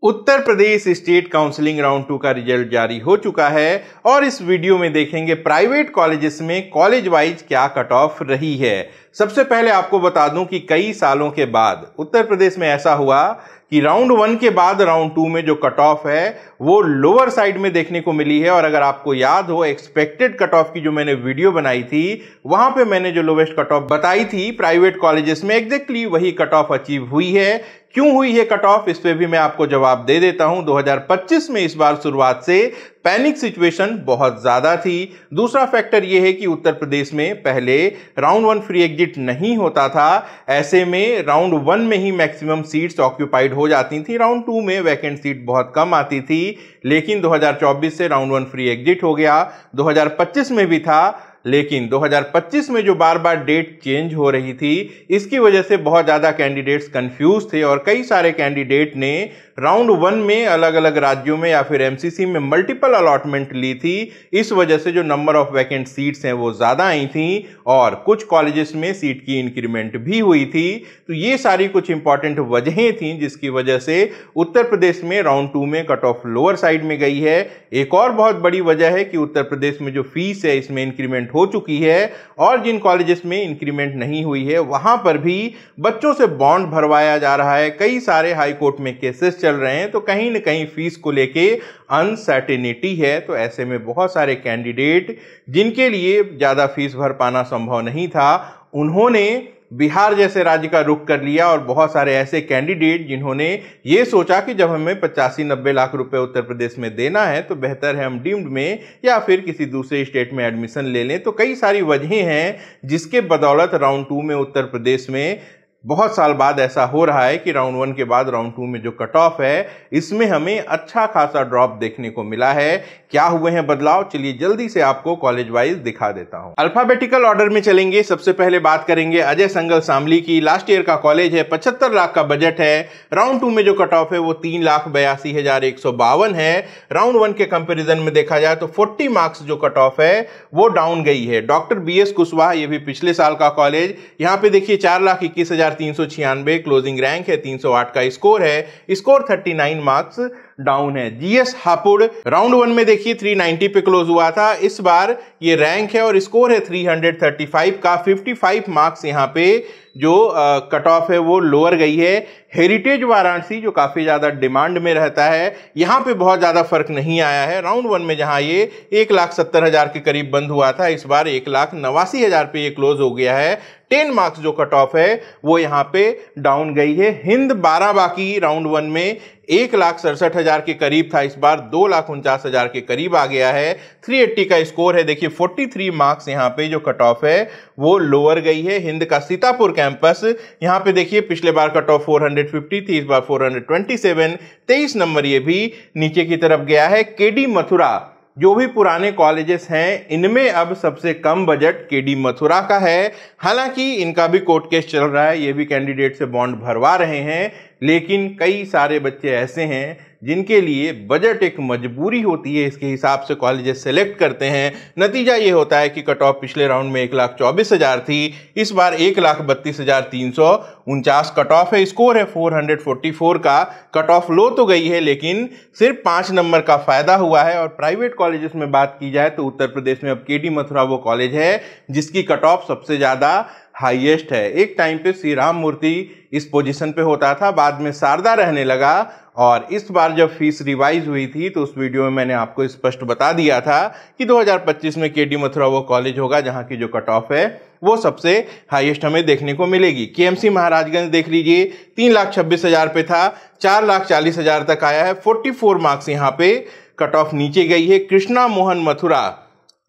Uttar Pradesh state counselling round 2 का result जारी हो चुका है और इस वीडियो में देखेंगे प्राइवेट कॉलेजेस में कॉलेज वाइज क्या कट ऑफ रही है। सबसे पहले आपको बता दूं कि कई सालों के बाद उत्तर प्रदेश में ऐसा हुआ कि राउंड 1 के बाद राउंड 2 में जो कट ऑफ है वो लोअर साइड में देखने को मिली है। और अगर आपको याद हो एक्सपेक्टेड कट ऑफ की जो मैंने वीडियो बनाई थी वहां पे मैंने जो लोवेस्ट कट ऑफ बताई थी प्राइवेट कॉलेजेस में एग्जैक्टली वही कट ऑफ अचीव हुई है। क्यों हुई है कट ऑफ, इस पे भी मैं आपको जवाब दे देता हूं। 2025 में इस बार शुरुआत से पैनिक सिचुएशन बहुत ज्यादा थी। दूसरा फैक्टर यह है कि उत्तर प्रदेश में पहले राउंड 1 फ्री एग्जिट नहीं होता था, ऐसे में राउंड 1 में ही मैक्सिमम सीट्स ऑक्यूपाइड हो जाती थी। राउंड 2 में वैकेंट सीट बहुत कम आती थी, लेकिन 2024 से राउंड 1 फ्री एग्जिट हो गया। 2025 में भी था, लेकिन 2025 में जो बार बार डेट चेंज हो रही थी इसकी वजह से बहुत ज़्यादा कैंडिडेट्स कंफ्यूज थे और कई सारे कैंडिडेट ने राउंड 1 में अलग अलग राज्यों में या फिर एमसीसी में मल्टीपल अलॉटमेंट ली थी। इस वजह से जो नंबर ऑफ वैकेंट सीट्स हैं वो ज़्यादा आई थी और कुछ कॉलेजेस में सीट की इंक्रीमेंट भी हुई थी। तो ये सारी कुछ इंपॉर्टेंट वजहें थी जिसकी वजह से उत्तर प्रदेश में राउंड 2 में कट ऑफ लोअर साइड में गई है। एक और बहुत बड़ी वजह है कि उत्तर प्रदेश में जो फीस है इसमें इंक्रीमेंट हो चुकी है और जिन कॉलेजेस में इंक्रीमेंट नहीं हुई है वहां पर भी बच्चों से बॉन्ड भरवाया जा रहा है। कई सारे हाई कोर्ट में केसेस चल रहे हैं, तो कहीं न कहीं फीस को लेके अनसर्टेनिटी है। तो ऐसे में बहुत सारे कैंडिडेट जिनके लिए ज्यादा फीस भर पाना संभव नहीं था उन्होंने बिहार जैसे राज्य का रुख कर लिया और बहुत सारे ऐसे कैंडिडेट जिन्होंने ये सोचा कि जब हमें 85-90 लाख रुपए उत्तर प्रदेश में देना है तो बेहतर है हम डीम्ड में या फिर किसी दूसरे स्टेट में एडमिशन ले लें। तो कई सारी वजहें हैं जिसके बदौलत राउंड 2 में उत्तर प्रदेश में बहुत साल बाद ऐसा हो रहा है कि राउंड 1 के बाद राउंड 2 में जो कट ऑफ है इसमें हमें अच्छा खासा ड्रॉप देखने को मिला है। क्या हुए हैं बदलाव, चलिए जल्दी से आपको कॉलेज वाइज दिखा देता हूं। अल्फाबेटिकल ऑर्डर में चलेंगे। सबसे पहले बात करेंगे अजय संगल शामली की। लास्ट ईयर का कॉलेज है, 75 लाख का बजट है। राउंड 2 में जो कट ऑफ है वो 3,82,152 है। राउंड 1 के कंपेरिजन में देखा जाए तो 40 मार्क्स जो कट ऑफ है वो डाउन गई है। डॉक्टर BS कुशवाहा, ये भी पिछले साल का कॉलेज, यहाँ पे देखिए 4,21,396 क्लोजिंग रैंक है, 308 का स्कोर है, स्कोर 39 मार्क्स डाउन है। GS हापुड़ राउंड 1 में देखिए 390 पे क्लोज हुआ था, इस बार ये रैंक है और स्कोर है 335 का, 55 मार्क्स यहाँ पे जो कट ऑफ है वो लोअर गई है। हेरिटेज वाराणसी जो काफी ज्यादा डिमांड में रहता है, यहाँ पे बहुत ज्यादा फर्क नहीं आया है। राउंड 1 में जहां ये 1,70,000 के करीब बंद हुआ था, इस बार 1,89,000 पे ये क्लोज हो गया है। 10 मार्क्स जो कट ऑफ है वो यहाँ पे डाउन गई है। हिंद बाराबाकी राउंड 1 में 1,67,000 के करीब था, इस बार 2,49,000 के करीब आ गया है। 380 का स्कोर है। देखिए 43 मार्क्स यहाँ पे जो कट ऑफ है वो लोअर गई है। हिंद का सीतापुर कैंपस, यहाँ पे देखिए पिछले बार कट ऑफ 450 थी, इस बार 427, 23 नंबर ये भी नीचे की तरफ गया है। केडी मथुरा, जो भी पुराने कॉलेजेस हैं इनमें अब सबसे कम बजट केडी मथुरा का है। हालांकि इनका भी कोर्ट केस चल रहा है, ये भी कैंडिडेट से बॉन्ड भरवा रहे हैं, लेकिन कई सारे बच्चे ऐसे हैं जिनके लिए बजट एक मजबूरी होती है, इसके हिसाब से कॉलेजेस सेलेक्ट करते हैं। नतीजा ये होता है कि कट ऑफ पिछले राउंड में 1,24,000 थी, इस बार 1,32,349 कट ऑफ है। स्कोर है 444 का। कट ऑफ लो तो गई है लेकिन सिर्फ 5 नंबर का फायदा हुआ है। और प्राइवेट कॉलेजेस में बात की जाए तो उत्तर प्रदेश में अब केडी मथुरा वो कॉलेज है जिसकी कट ऑफ सबसे ज्यादा हाईएस्ट है। एक टाइम पे श्री राम मूर्ति इस पोजीशन पे होता था, बाद में शारदा रहने लगा और इस बार जब फीस रिवाइज हुई थी तो उस वीडियो में मैंने आपको स्पष्ट बता दिया था कि 2025 में केडी मथुरा वो कॉलेज होगा जहां की जो कट ऑफ है वो सबसे हाईएस्ट हमें देखने को मिलेगी। KMC महाराजगंज देख लीजिए 3,26,000 पे था, 4,40,000 तक आया है। 44 मार्क्स यहाँ पे कट ऑफ नीचे गई है। कृष्णा मोहन मथुरा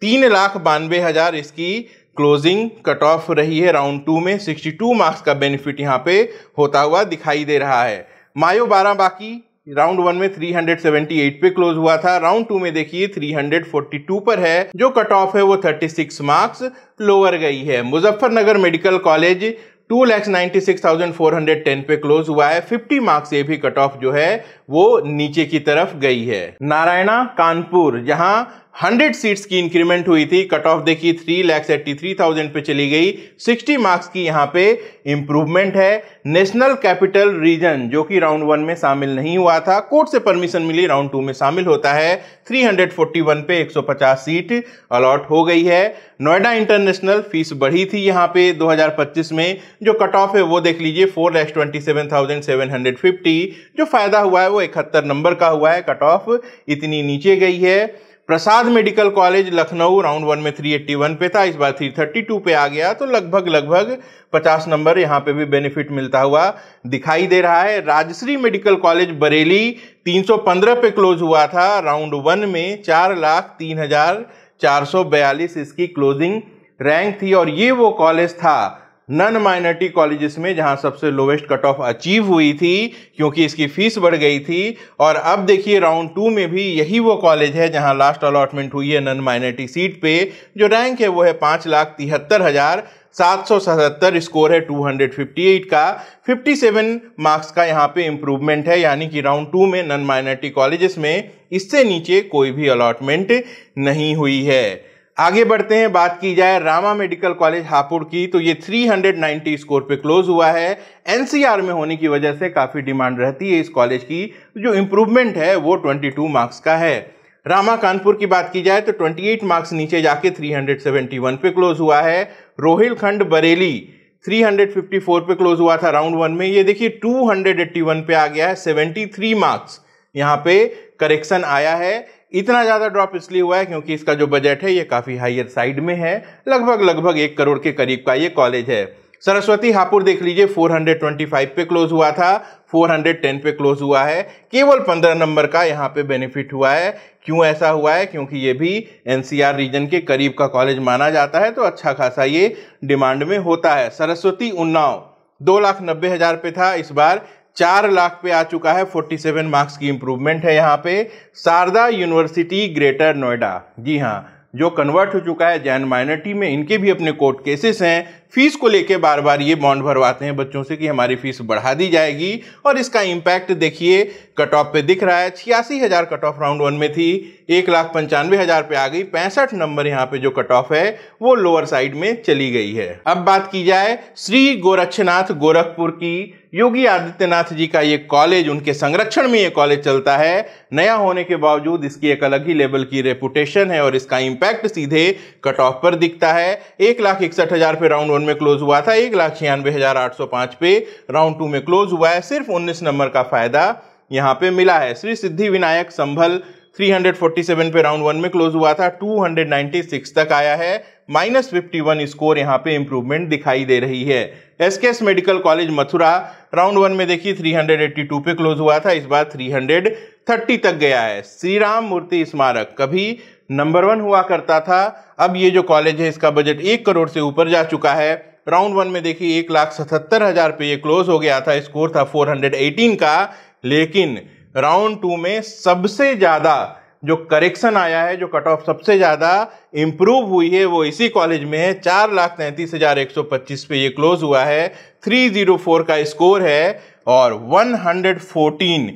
3,92,000 इसकी क्लोजिंग कट ऑफ रही है। राउंड 2 में 62 मार्क्स का बेनिफिट यहाँ पे होता हुआ दिखाई दे रहा है। मायो बाराबाकी राउंड 1 में 378 पे क्लोज हुआ था, राउंड 2 में देखिए 342 पर है। जो कट ऑफ है वो 36 मार्क्स लोअर गई है। मुजफ्फरनगर मेडिकल कॉलेज 2,96,410 पे क्लोज हुआ है। 50 मार्क्स ये भी कट ऑफ जो है वो नीचे की तरफ गई है। नारायणा कानपुर, जहां 100 सीट्स की इंक्रीमेंट हुई थी, कट ऑफ देखिए 3,83,000 पे चली गई। 60 मार्क्स की यहाँ पे इंप्रूवमेंट है। नेशनल कैपिटल रीजन जो कि राउंड 1 में शामिल नहीं हुआ था, कोर्ट से परमिशन मिली, राउंड 2 में शामिल होता है। 341 पे 150 सीट अलॉट हो गई है। नोएडा इंटरनेशनल फीस बढ़ी थी यहाँ पे 2025 में, जो कट ऑफ है वो देख लीजिए 4,27,750। जो फायदा हुआ है वो 71 नंबर का हुआ है, कट ऑफ इतनी नीचे गई है। प्रसाद मेडिकल कॉलेज लखनऊ राउंड 1 में 381 पे था, इस बार 332 पे आ गया, तो लगभग 50 नंबर यहाँ पे भी बेनिफिट मिलता हुआ दिखाई दे रहा है। राजश्री मेडिकल कॉलेज बरेली 315 पे क्लोज हुआ था, राउंड 1 में 4,03,442 इसकी क्लोजिंग रैंक थी, और ये वो कॉलेज था नन माइनॉरिटी कॉलेजेस में जहां सबसे लोवेस्ट कट ऑफ अचीव हुई थी, क्योंकि इसकी फीस बढ़ गई थी। और अब देखिए राउंड 2 में भी यही वो कॉलेज है जहां लास्ट अलॉटमेंट हुई है नन माइनॉरिटी सीट पे। जो रैंक है वो है 5,73,777, स्कोर है 258 का। 57 मार्क्स का यहाँ पे इंप्रूवमेंट है, यानी कि राउंड 2 में नन माइनॉरिटी कॉलेजेस में इससे नीचे कोई भी अलॉटमेंट नहीं हुई है। आगे बढ़ते हैं, बात की जाए रामा मेडिकल कॉलेज हापुड़ की, तो ये 390 स्कोर पे क्लोज हुआ है। एनसीआर में होने की वजह से काफी डिमांड रहती है इस कॉलेज की। जो इंप्रूवमेंट है वो 22 मार्क्स का है। रामा कानपुर की बात की जाए तो 28 मार्क्स नीचे जाके 371 पे क्लोज हुआ है। रोहिलखंड बरेली 354 पे क्लोज हुआ था राउंड 1 में, ये देखिए 281 पे आ गया है। 73 मार्क्स यहाँ पे करेक्शन आया है। इतना ज्यादा ड्रॉप इसलिए हुआ है क्योंकि इसका जो बजट है ये काफी हायर साइड में है, लगभग 1 करोड़ के करीब का ये कॉलेज है। सरस्वती हापुड़ देख लीजिए 425 पे क्लोज हुआ था, 410 पे क्लोज हुआ है। केवल 15 नंबर का यहाँ पे बेनिफिट हुआ है। क्यों ऐसा हुआ है? क्योंकि ये भी एनसीआर रीजन के करीब का कॉलेज माना जाता है, तो अच्छा खासा ये डिमांड में होता है। सरस्वती उन्नाव 2,90,000 पे था, इस बार 4 लाख पे आ चुका है। 47 मार्क्स की इंप्रूवमेंट है यहाँ पे। शारदा यूनिवर्सिटी ग्रेटर नोएडा, जी हाँ, जो कन्वर्ट हो चुका है जैन माइनॉरिटी में, इनके भी अपने कोर्ट केसेस हैं। फीस को लेके बार बार ये बॉन्ड भरवाते हैं बच्चों से कि हमारी फीस बढ़ा दी जाएगी, और इसका इम्पैक्ट देखिए कट ऑफ पे दिख रहा है। 86,000 कट ऑफ राउंड 1 में थी, 1,95,000 पे आ गई। 65 नंबर यहाँ पे जो कट ऑफ है वो लोअर साइड में चली गई है। अब बात की जाए श्री गोरक्षनाथ गोरखपुर की, योगी आदित्यनाथ जी का ये कॉलेज, उनके संरक्षण में ये कॉलेज चलता है। नया होने के बावजूद इसकी एक अलग ही लेवल की रेपुटेशन है, और इसका इम्पैक्ट सीधे कट ऑफ पर दिखता है। 1,61,000 पे राउंड 1 में क्लोज हुआ था, 1,96,805 पे राउंड 2 में क्लोज हुआ है। सिर्फ 19 नंबर का फायदा यहाँ पे मिला है। श्री सिद्धि विनायक संभल 347 पे राउंड 1 में क्लोज हुआ था, 296 तक आया है। -51 स्कोर यहाँ पे इंप्रूवमेंट दिखाई दे रही है। SKS medical college Mathura round 1 में देखिए 382 पे क्लोज हुआ था, इस बार 330 तक गया है। श्री राम मूर्ति स्मारक कभी नंबर 1 हुआ करता था, अब ये जो कॉलेज है इसका बजट 1 करोड़ से ऊपर जा चुका है। राउंड 1 में देखिए 1,77,000 पे ये क्लोज हो गया था, स्कोर था 418 का। लेकिन राउंड 2 में सबसे ज्यादा जो करेक्शन आया है, जो कट ऑफ सबसे ज्यादा इंप्रूव हुई है, वो इसी कॉलेज में है। 4,33,125 पे ये क्लोज हुआ है। 304 का स्कोर है, और 114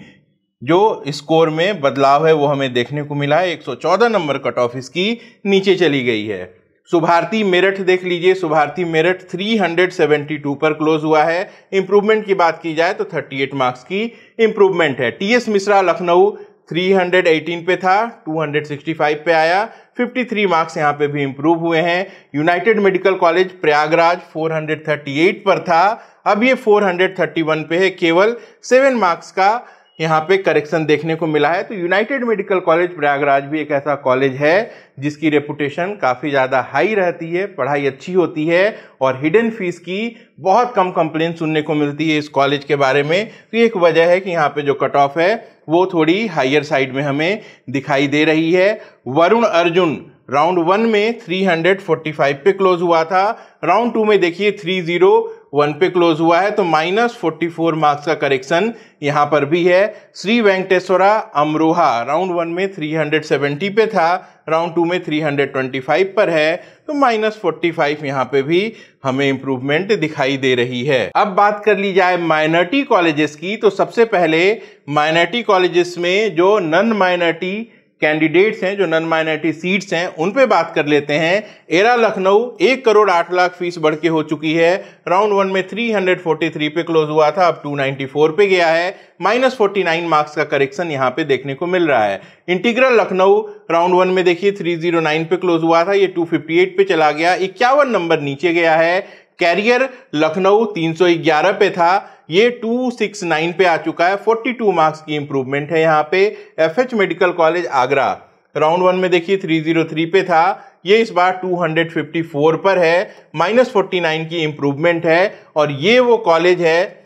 जो स्कोर में बदलाव है वो हमें देखने को मिला है। 114 नंबर कट ऑफ इसकी नीचे चली गई है। सुभारती मेरठ देख लीजिए, सुभारती मेरठ 372 पर क्लोज हुआ है। इंप्रूवमेंट की बात की जाए तो 38 मार्क्स की इंप्रूवमेंट है। टीएस मिश्रा लखनऊ 318 पे था, 265 पे आया। 53 मार्क्स यहाँ पे भी इंप्रूव हुए हैं। यूनाइटेड मेडिकल कॉलेज प्रयागराज 438 पर था, अब ये 431 पे है। केवल 7 मार्क्स का यहाँ पे करेक्शन देखने को मिला है। तो यूनाइटेड मेडिकल कॉलेज प्रयागराज भी एक ऐसा कॉलेज है जिसकी रेपुटेशन काफ़ी ज़्यादा हाई रहती है, पढ़ाई अच्छी होती है, और हिडन फीस की बहुत कम कंप्लेन सुनने को मिलती है इस कॉलेज के बारे में। तो ये एक वजह है कि यहाँ पे जो कट ऑफ है वो थोड़ी हायर साइड में हमें दिखाई दे रही है। वरुण अर्जुन राउंड 1 में 345 पे क्लोज हुआ था, राउंड 2 में देखिए 30 1 पे क्लोज हुआ है, तो -44 मार्क्स का करेक्शन यहां पर भी है। श्री वेंकटेश्वरा अमरोहा राउंड 1 में 370 पे था, राउंड 2 में 325 पर है, तो -45 यहां पे भी हमें इंप्रूवमेंट दिखाई दे रही है। अब बात कर ली जाए माइनॉरिटी कॉलेजेस की, तो सबसे पहले माइनॉरिटी कॉलेजेस में जो नॉन माइनॉरिटी कैंडिडेट्स हैं, जो नॉन माइनॉरिटी सीट्स हैं, उन पे बात कर लेते हैं। एरा लखनऊ 1 करोड़ 8 लाख फीस बढ़ के हो चुकी है। राउंड 1 में 343 पे क्लोज हुआ था, अब 294 पे गया है। -49 मार्क्स का करेक्शन यहां पे देखने को मिल रहा है। इंटीग्रल लखनऊ राउंड 1 में देखिए 309 पे क्लोज हुआ था, ये 258 पे चला गया, 51 नंबर नीचे गया है। कैरियर लखनऊ 311 पे था, ये 269 पे आ चुका है, 42 मार्क्स की इंप्रूवमेंट है यहाँ पे। FH medical college Agra round 1 में देखिए 303 पे था, ये इस बार 254 पर है, -49 की इंप्रूवमेंट है। और ये वो कॉलेज है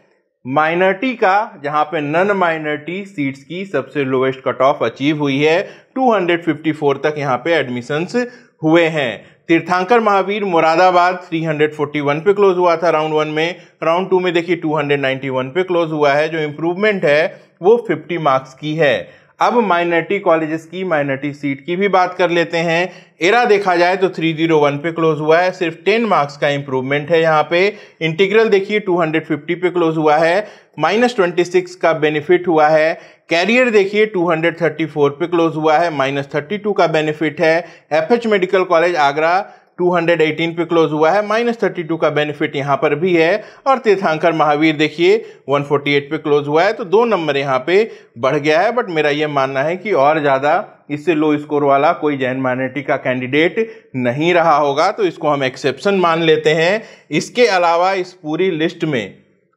माइनॉरिटी का जहां पे नॉन माइनॉरिटी सीट्स की सबसे लोएस्ट कट ऑफ अचीव हुई है। 254 तक यहां पे एडमिशंस हुए हैं। तीर्थंकर महावीर मुरादाबाद 341 पे क्लोज हुआ था राउंड 1 में, राउंड 2 में देखिए 291 पे क्लोज हुआ है। जो इंप्रूवमेंट है वो 50 मार्क्स की है। अब माइनॉरिटी कॉलेजेस की माइनॉरिटी सीट की भी बात कर लेते हैं। एरा देखा जाए तो 301 पे क्लोज हुआ है, सिर्फ 10 मार्क्स का इंप्रूवमेंट है यहाँ पे। इंटीग्रल देखिए 250 पे क्लोज हुआ है, -26 का बेनिफिट हुआ है। कैरियर देखिए 234 पे क्लोज हुआ है, -32 का बेनिफिट है। एफएच मेडिकल कॉलेज आगरा 218 पे क्लोज हुआ है, -32 का बेनिफिट यहां पर भी है। और तीर्थंकर महावीर देखिए 148 पे क्लोज हुआ है, तो 2 नंबर यहां पे बढ़ गया है। बट मेरा यह मानना है कि और ज्यादा इससे लो स्कोर वाला कोई जैन माइनॉरिटी का कैंडिडेट नहीं रहा होगा, तो इसको हम एक्सेप्शन मान लेते हैं। इसके अलावा इस पूरी लिस्ट में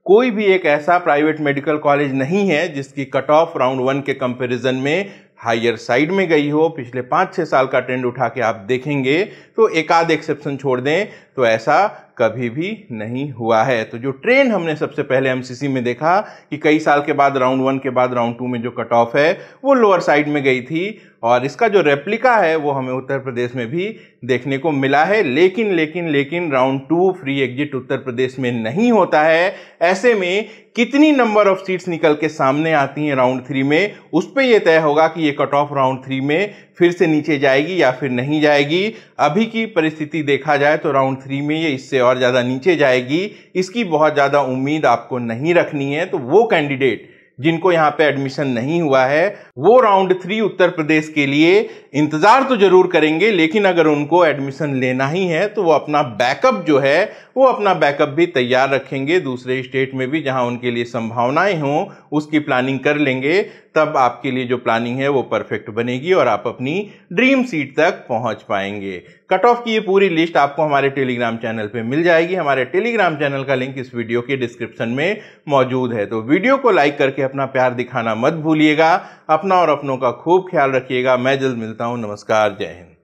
कोई भी एक ऐसा प्राइवेट मेडिकल कॉलेज नहीं है जिसकी कट ऑफ राउंड 1 के कंपैरिजन में हायर साइड में गई हो। पिछले 5-6 साल का ट्रेंड उठा के आप देखेंगे तो एक आध एक्सेप्शन छोड़ दें तो ऐसा कभी भी नहीं हुआ है। तो जो ट्रेंड हमने सबसे पहले एमसीसी में देखा कि कई साल के बाद राउंड 1 के बाद राउंड 2 में जो कट ऑफ है वो लोअर साइड में गई थी, और इसका जो रेप्लिका है वो हमें उत्तर प्रदेश में भी देखने को मिला है। लेकिन round 2 free exit Uttar Pradesh में नहीं होता है। ऐसे में कितनी नंबर ऑफ सीट्स निकल के सामने आती हैं राउंड 3 में, उस पर यह तय होगा कि ये कट ऑफ राउंड 3 में फिर से नीचे जाएगी या फिर नहीं जाएगी। अभी की परिस्थिति देखा जाए तो राउंड 3 में ये इससे और ज्यादा नीचे जाएगी, इसकी बहुत ज्यादा उम्मीद आपको नहीं रखनी है। तो वो कैंडिडेट जिनको यहाँ पे एडमिशन नहीं हुआ है वो राउंड 3 उत्तर प्रदेश के लिए इंतजार तो जरूर करेंगे, लेकिन अगर उनको एडमिशन लेना ही है तो वो अपना बैकअप जो है वो अपना बैकअप भी तैयार रखेंगे। दूसरे स्टेट में भी जहां उनके लिए संभावनाएं हों उसकी प्लानिंग कर लेंगे, तब आपके लिए जो प्लानिंग है वो परफेक्ट बनेगी और आप अपनी ड्रीम सीट तक पहुंच पाएंगे। कट ऑफ की ये पूरी लिस्ट आपको हमारे टेलीग्राम चैनल पे मिल जाएगी। हमारे टेलीग्राम चैनल का लिंक इस वीडियो के डिस्क्रिप्शन में मौजूद है। तो वीडियो को लाइक करके अपना प्यार दिखाना मत भूलिएगा। अपना और अपनों का खूब ख्याल रखिएगा। मैं जल्द मिलता हूं। नमस्कार, जय हिंद।